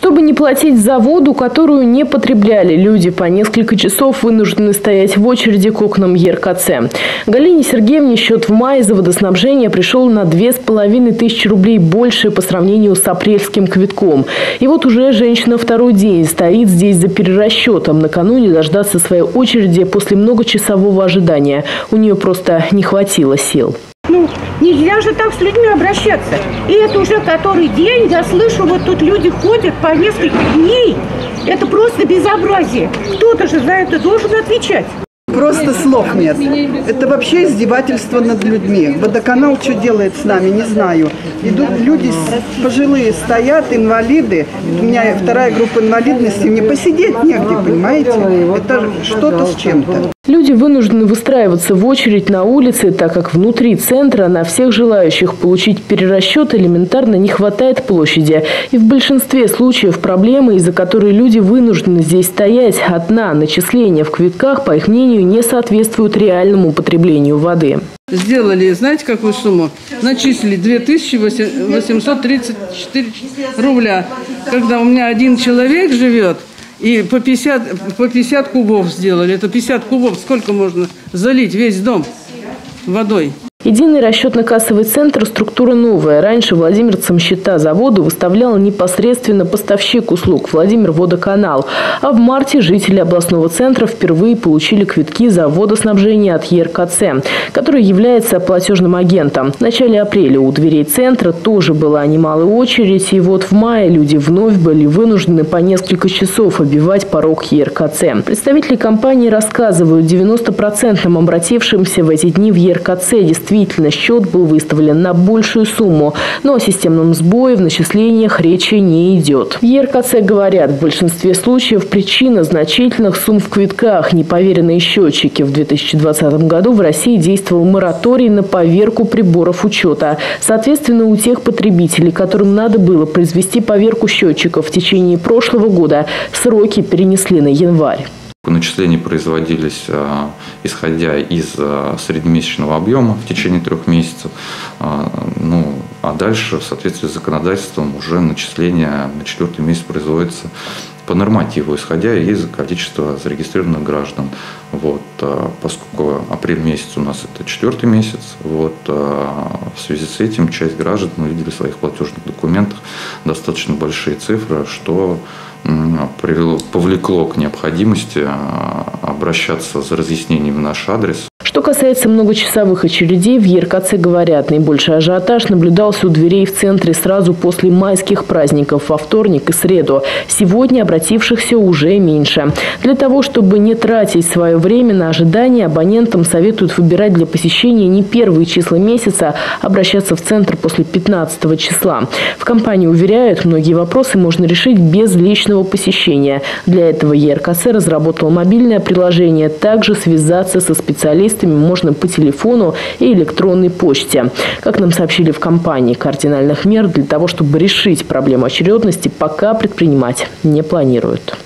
Чтобы не платить за воду, которую не потребляли, люди по несколько часов вынуждены стоять в очереди к окнам ЕРКЦ. Галине Сергеевне счет в мае за водоснабжение пришел на 2500 рублей больше по сравнению с апрельским квитком. И вот уже женщина второй день стоит здесь за перерасчетом. Накануне дождаться своей очереди после многочасового ожидания. У нее просто не хватило сил. Нельзя же так с людьми обращаться. И это уже который день, я слышу, вот тут люди ходят по несколько дней. Это просто безобразие. Кто-то же за это должен отвечать. Просто слов нет. Это вообще издевательство над людьми. Водоканал что делает с нами, не знаю. Идут люди пожилые, стоят, инвалиды. У меня вторая группа инвалидности, мне посидеть негде, понимаете? Это что-то с чем-то. Люди вынуждены выстраиваться в очередь на улице, так как внутри центра на всех желающих получить перерасчет элементарно не хватает площади. И в большинстве случаев проблемы, из-за которой люди вынуждены здесь стоять, одна – начисления в квитках, по их мнению, не соответствуют реальному потреблению воды. Сделали, знаете, какую сумму? Начислили 2834 рубля. Когда у меня один человек живет, и по 50 кубов сделали. Это 50 кубов. Сколько можно залить весь дом водой? Единый расчетно-кассовый центр – структура новая. Раньше владимирцам счета за воду выставлял непосредственно поставщик услуг Владимир Водоканал. А в марте жители областного центра впервые получили квитки за водоснабжение от ЕРКЦ, который является платежным агентом. В начале апреля у дверей центра тоже была немалая очередь. И вот в мае люди вновь были вынуждены по несколько часов обивать порог ЕРКЦ. Представители компании рассказывают, 90% обратившимся в эти дни в ЕРКЦ действительно счет был выставлен на большую сумму, но о системном сбое в начислениях речи не идет. В ЕРКЦ говорят, в большинстве случаев причина значительных сумм в квитках – неповеренные счетчики. В 2020 году в России действовал мораторий на поверку приборов учета. Соответственно, у тех потребителей, которым надо было произвести поверку счетчиков в течение прошлого года, сроки перенесли на январь. Начисления производились исходя из среднемесячного объема в течение 3 месяцев. А дальше в соответствии с законодательством уже начисление на 4-й месяц производится по нормативу, исходя из количества зарегистрированных граждан. Поскольку апрель месяц у нас это 4-й месяц, в связи с этим часть граждан мы видели в своих платежных документах достаточно большие цифры, что повлекло к необходимости обращаться за разъяснением в наш адрес. Что касается многочасовых очередей, в ЕРКЦ говорят, наибольший ажиотаж наблюдался у дверей в центре сразу после майских праздников во вторник и среду. Сегодня обратившихся уже меньше. Для того, чтобы не тратить свое время на ожидание, абонентам советуют выбирать для посещения не первые числа месяца, а обращаться в центр после 15 числа. В компании уверяют, многие вопросы можно решить без личного посещения. Для этого ЕРКЦ разработал мобильное приложение. Также связаться со специалистами можно по телефону и электронной почте. Как нам сообщили в компании, кардинальных мер для того, чтобы решить проблему очередности, пока предпринимать не планируют.